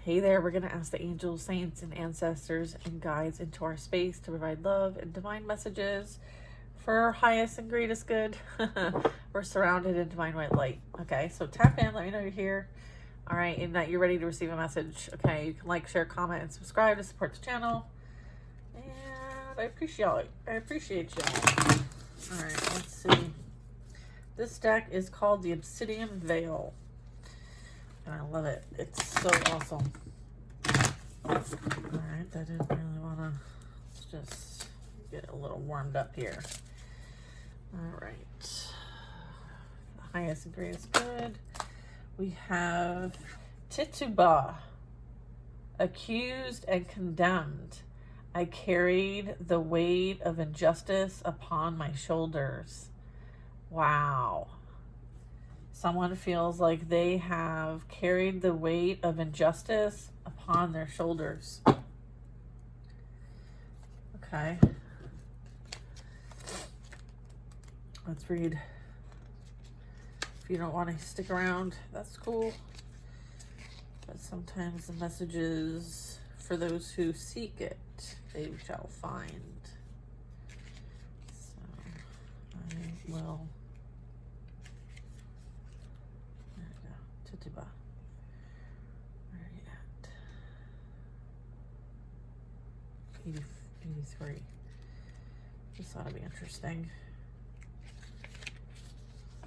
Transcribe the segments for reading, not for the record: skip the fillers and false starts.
Hey there, we're going to ask the angels, saints, and ancestors and guides into our space to provide love and divine messages for our highest and greatest good. We're surrounded in divine white light. Okay, so tap in, let me know you're here. All right, and that you're ready to receive a message. Okay, you can like, share, comment, and subscribe to support the channel. And I appreciate y'all. All right, let's see. This deck is called the Obsidian Veil. And I love it. It's so awesome. Alright, I didn't really want to just get a little warmed up here. Alright. The highest and greatest good. We have Tituba. Accused and condemned. I carried the weight of injustice upon my shoulders. Wow. Someone feels like they have carried the weight of injustice upon their shoulders. Okay. Let's read. If you don't want to stick around, that's cool. But sometimes the messages for those who seek it, they shall find. So I will. Tituba. Where are you at? 83. This ought to be interesting.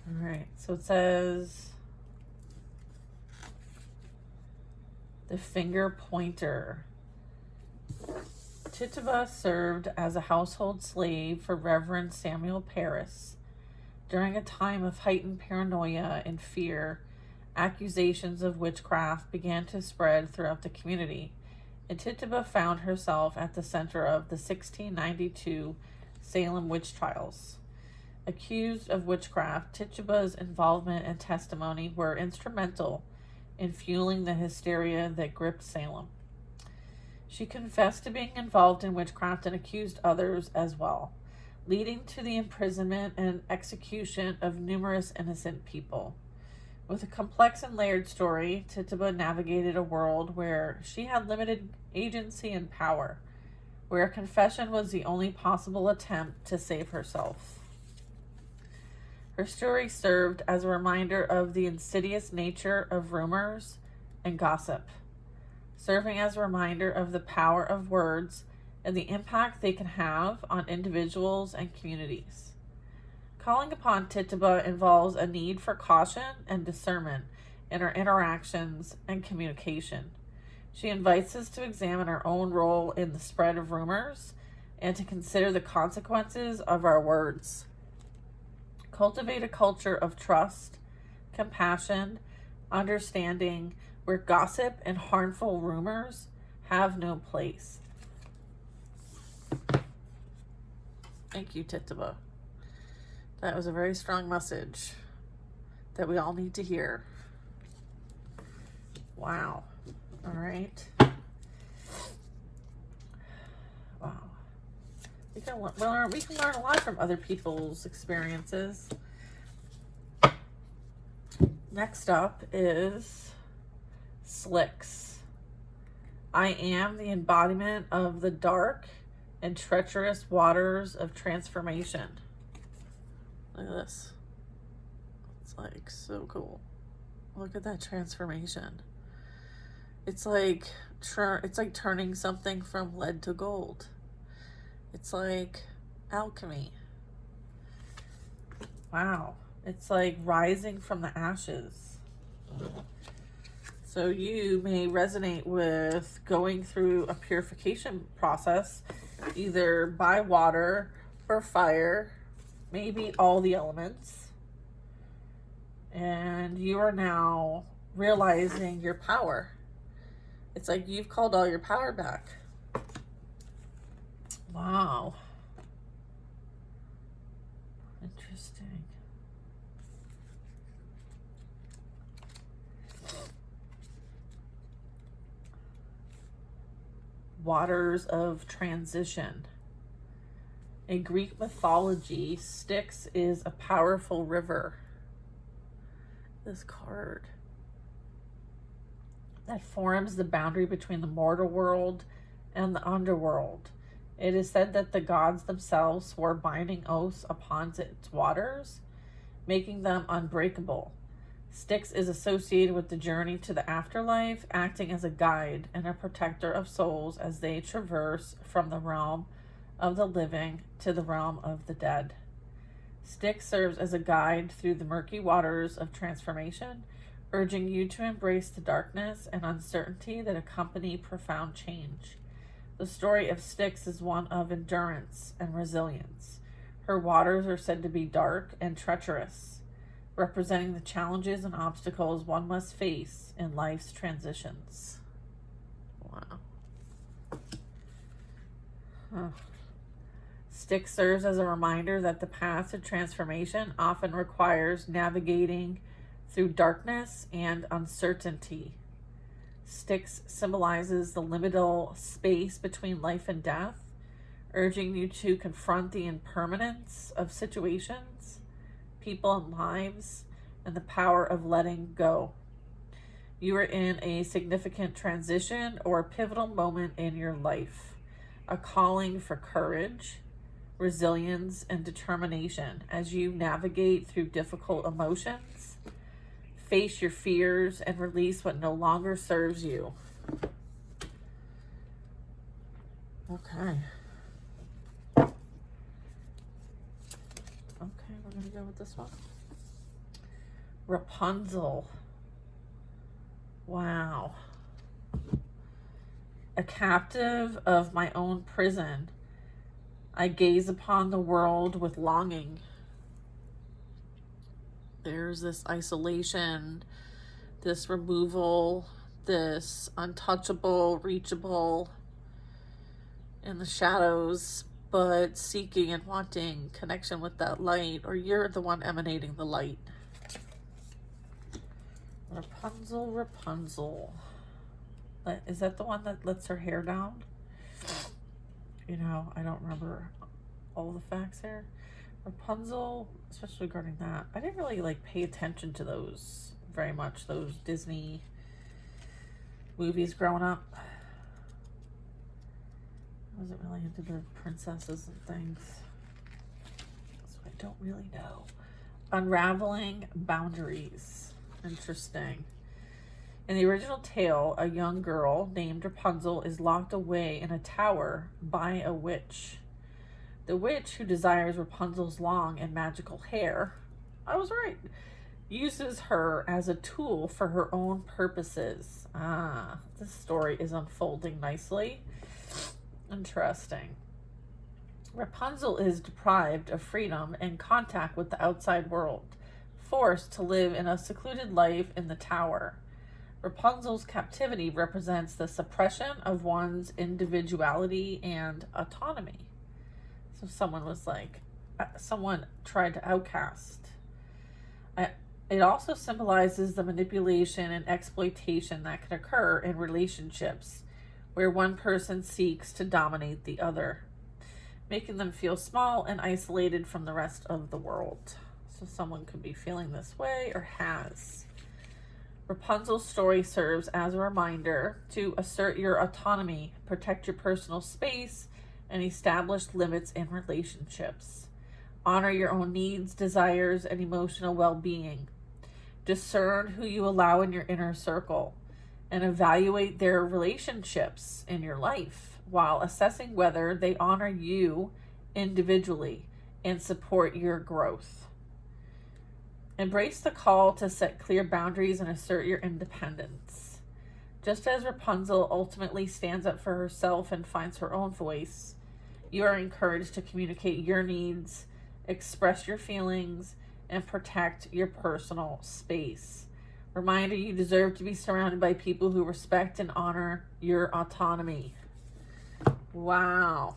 Alright, so it says the finger pointer. Tituba served as a household slave for Reverend Samuel Paris. During a time of heightened paranoia and fear, accusations of witchcraft began to spread throughout the community, and Tituba found herself at the center of the 1692 Salem witch trials. Accused of witchcraft, Tituba's involvement and testimony were instrumental in fueling the hysteria that gripped Salem. She confessed to being involved in witchcraft and accused others as well, leading to the imprisonment and execution of numerous innocent people. With a complex and layered story, Tituba navigated a world where she had limited agency and power, where confession was the only possible attempt to save herself. Her story served as a reminder of the insidious nature of rumors and gossip, serving as a reminder of the power of words and the impact they can have on individuals and communities. Calling upon Tituba involves a need for caution and discernment in our interactions and communication. She invites us to examine our own role in the spread of rumors and to consider the consequences of our words. Cultivate a culture of trust, compassion, understanding, where gossip and harmful rumors have no place. Thank you, Tituba. That was a very strong message that we all need to hear. Wow. All right. Wow. We can learn a lot from other people's experiences. Next up is Slicks. I am the embodiment of the dark and treacherous waters of transformation. Look at this. It's like so cool. Look at that transformation. It's like turning something from lead to gold. It's like alchemy. Wow. It's like rising from the ashes. So you may resonate with going through a purification process, either by water or fire, maybe all the elements, and you are now realizing your power. It's like you've called all your power back. Wow. Interesting. Waters of transition. In Greek mythology, Styx is a powerful river. This card. that forms the boundary between the mortal world and the underworld. It is said that the gods themselves swore binding oaths upon its waters, making them unbreakable. Styx is associated with the journey to the afterlife, acting as a guide and a protector of souls as they traverse from the realm of the living to the realm of the dead. Styx serves as a guide through the murky waters of transformation, urging you to embrace the darkness and uncertainty that accompany profound change. The story of Styx is one of endurance and resilience. Her waters are said to be dark and treacherous, representing the challenges and obstacles one must face in life's transitions. Wow. Huh. Styx serves as a reminder that the path to transformation often requires navigating through darkness and uncertainty. Styx symbolizes the liminal space between life and death, urging you to confront the impermanence of situations, people, and lives, and the power of letting go. You are in a significant transition or pivotal moment in your life, a calling for courage, resilience, and determination as you navigate through difficult emotions, face your fears, and release what no longer serves you. Okay. Okay, we're going to go with this one. Rapunzel. Wow. A captive of my own prison, I gaze upon the world with longing. There's this isolation, this removal, this untouchable, reachable in the shadows, but seeking and wanting connection with that light, or you're the one emanating the light. Rapunzel, Rapunzel. Is that the one that lets her hair down? You know, I don't remember all the facts here. Rapunzel, especially regarding that, I didn't really pay attention to those very much, those Disney movies growing up. I wasn't really into the princesses and things, so I don't really know. Unraveling boundaries. Interesting. In the original tale, a young girl named Rapunzel is locked away in a tower by a witch. The witch, who desires Rapunzel's long and magical hair, I was right, uses her as a tool for her own purposes. This story is unfolding nicely. Interesting. Rapunzel is deprived of freedom and contact with the outside world, forced to live in a secluded life in the tower. Rapunzel's captivity represents the suppression of one's individuality and autonomy. So someone tried to outcast. It also symbolizes the manipulation and exploitation that can occur in relationships where one person seeks to dominate the other, making them feel small and isolated from the rest of the world. So someone could be feeling this way or has. Rapunzel's story serves as a reminder to assert your autonomy, protect your personal space, and establish limits in relationships. Honor your own needs, desires, and emotional well-being. Discern who you allow in your inner circle and evaluate their relationships in your life while assessing whether they honor you individually and support your growth. Embrace the call to set clear boundaries and assert your independence. Just as Rapunzel ultimately stands up for herself and finds her own voice, you are encouraged to communicate your needs, express your feelings, and protect your personal space. Reminder, you deserve to be surrounded by people who respect and honor your autonomy. Wow.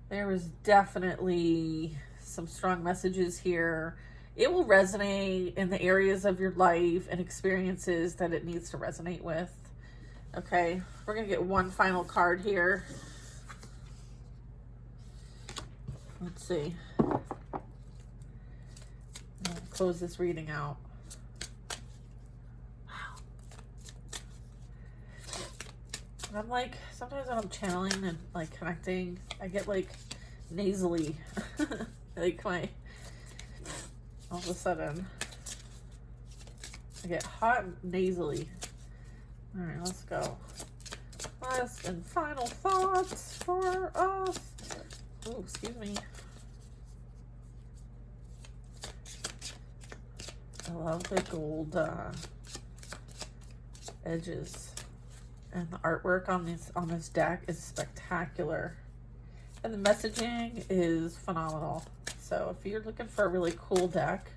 There is definitely some strong messages here. It will resonate in the areas of your life and experiences that it needs to resonate with. Okay, we're going to get one final card here. Let's see. I'll close this reading out. I'm like, sometimes when I'm channeling and like connecting, I get like nasally. Like all of a sudden, I get hot and nasally. All right, let's go. Last and final thoughts for us. Oh, excuse me. I love the gold edges, and the artwork on this deck is spectacular, and the messaging is phenomenal. So if you're looking for a really cool deck,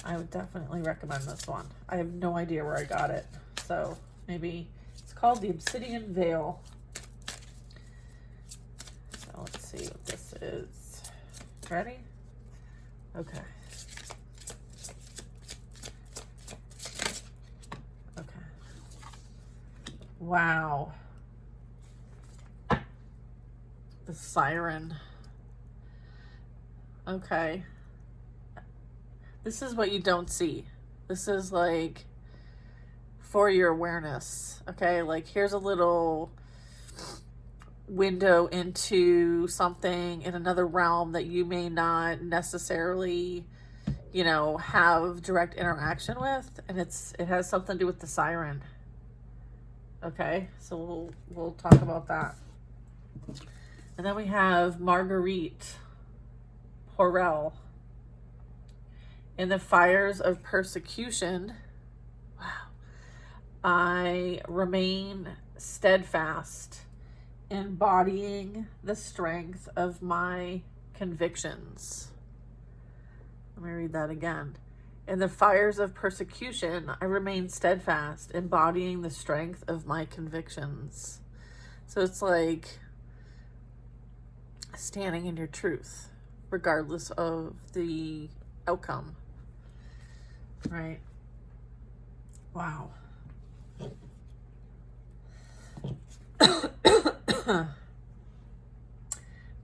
I would definitely recommend this one. I have no idea where I got it, so maybe it's called the Obsidian Veil. So let's see what this is. Ready? Okay. Wow. The siren. Okay. This is what you don't see. This is like for your awareness. Okay, like here's a little window into something in another realm that you may not necessarily, you know, have direct interaction with, and it has something to do with the siren. Okay, so we'll talk about that. And then we have Marguerite Porel. In the fires of persecution, wow, I remain steadfast, embodying the strength of my convictions. Let me read that again. In the fires of persecution, I remain steadfast, embodying the strength of my convictions. So it's like standing in your truth, regardless of the outcome. Right? Wow.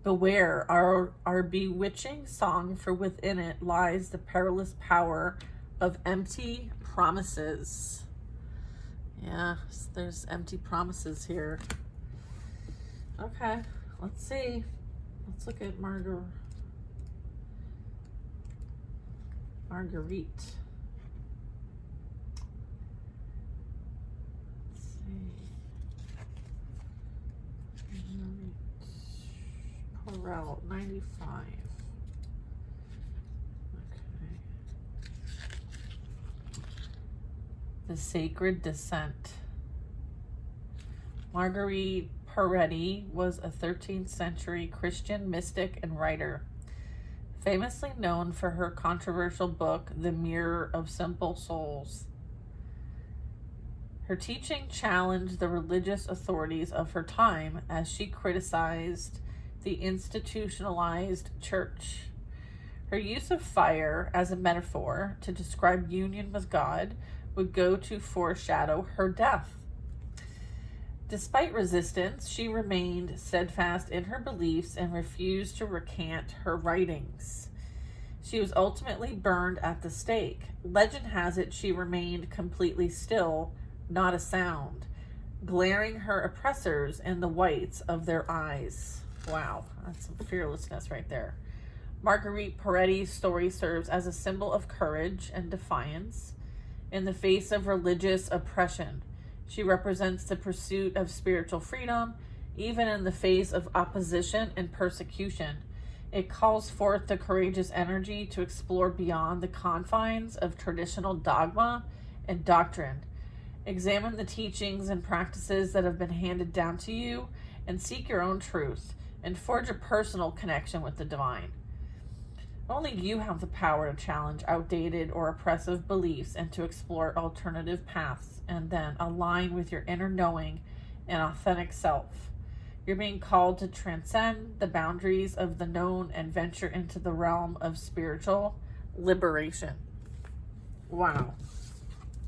Beware our bewitching song, for within it lies the perilous power of empty promises. Yeah, there's empty promises here. Okay, let's see. Let's look at Marguerite. Let's see. Porel, 95. Okay. The Sacred Descent. Marguerite Porel was a 13th century Christian mystic and writer, famously known for her controversial book, The Mirror of Simple Souls. Her teaching challenged the religious authorities of her time as she criticized the institutionalized church. Her use of fire as a metaphor to describe union with God would go to foreshadow her death. Despite resistance, she remained steadfast in her beliefs and refused to recant her writings. She was ultimately burned at the stake. Legend has it she remained completely still, not a sound, glaring her oppressors in the whites of their eyes. Wow, that's some fearlessness right there. Marguerite Porel's story serves as a symbol of courage and defiance in the face of religious oppression. She represents the pursuit of spiritual freedom, even in the face of opposition and persecution. It calls forth the courageous energy to explore beyond the confines of traditional dogma and doctrine. Examine the teachings and practices that have been handed down to you, and seek your own truth, and forge a personal connection with the divine. Only you have the power to challenge outdated or oppressive beliefs and to explore alternative paths, and then align with your inner knowing and authentic self. You're being called to transcend the boundaries of the known and venture into the realm of spiritual liberation. Wow.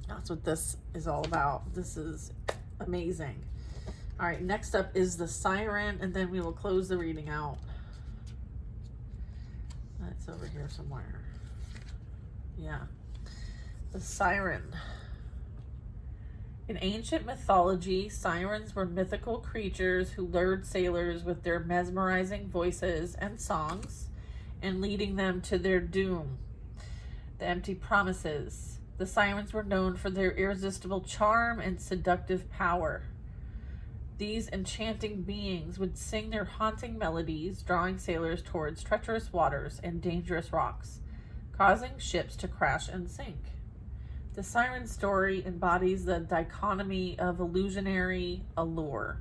That's what this is all about. This is amazing. All right, next up is the siren, and then we will close the reading out. That's over here somewhere. Yeah. The siren. In ancient mythology, sirens were mythical creatures who lured sailors with their mesmerizing voices and songs and leading them to their doom, the empty promises. The sirens were known for their irresistible charm and seductive power. These enchanting beings would sing their haunting melodies, drawing sailors towards treacherous waters and dangerous rocks, causing ships to crash and sink. The siren story embodies the dichotomy of illusionary allure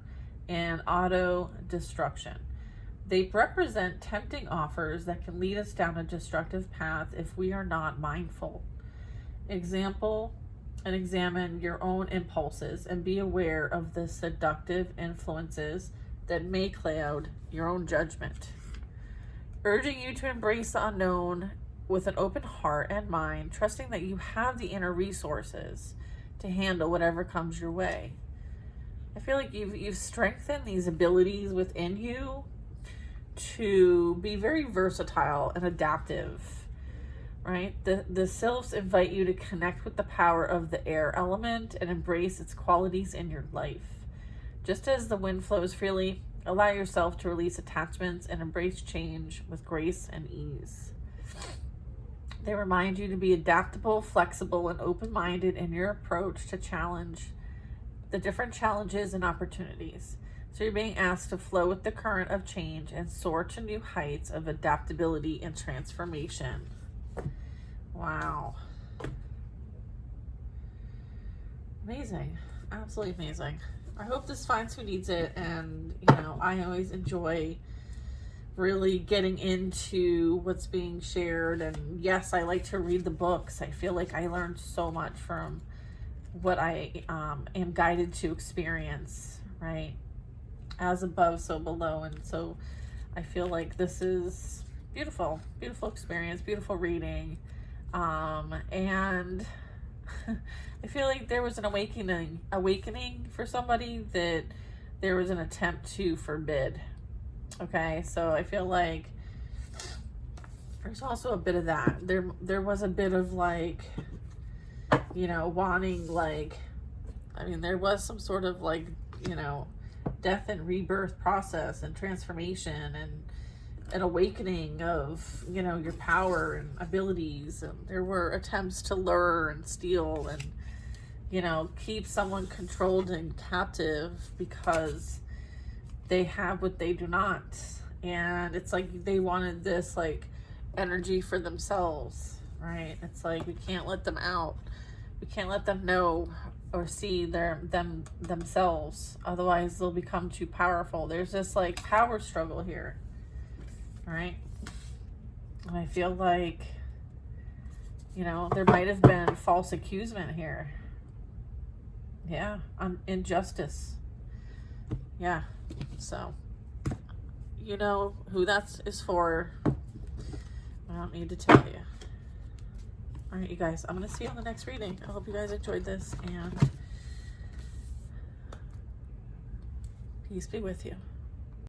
and auto-destruction. They represent tempting offers that can lead us down a destructive path if we are not mindful. Examine your own impulses and be aware of the seductive influences that may cloud your own judgment. Urging you to embrace the unknown with an open heart and mind, trusting that you have the inner resources to handle whatever comes your way. I feel like you've strengthened these abilities within you to be very versatile and adaptive, right? The sylphs invite you to connect with the power of the air element and embrace its qualities in your life. Just as the wind flows freely, allow yourself to release attachments and embrace change with grace and ease. They remind you to be adaptable, flexible, and open-minded in your approach to challenge the different challenges and opportunities. So you're being asked to flow with the current of change and soar to new heights of adaptability and transformation. Wow. Amazing. Absolutely amazing. I hope this finds who needs it. And, I always enjoy really getting into what's being shared. And yes, I like to read the books. I feel like I learned so much from what I am guided to experience, right? As above, so below. And so I feel like this is beautiful experience, beautiful reading. And I feel like there was an awakening for somebody that there was an attempt to forbid. Okay, so I feel like there's also a bit of that. There was a bit of wanting there was some sort of death and rebirth process and transformation and an awakening of, your power and abilities. And there were attempts to lure and steal and, keep someone controlled and captive because they have what they do not. And it's like they wanted this energy for themselves, right? It's like we can't let them out. We can't let them know or see themselves. Otherwise they'll become too powerful. There's this power struggle here, right? And I feel like, there might have been false accusation here. Yeah, injustice. Yeah, so you know who that is for. I don't need to tell you. All right, you guys, I'm going to see you on the next reading. I hope you guys enjoyed this, and peace be with you.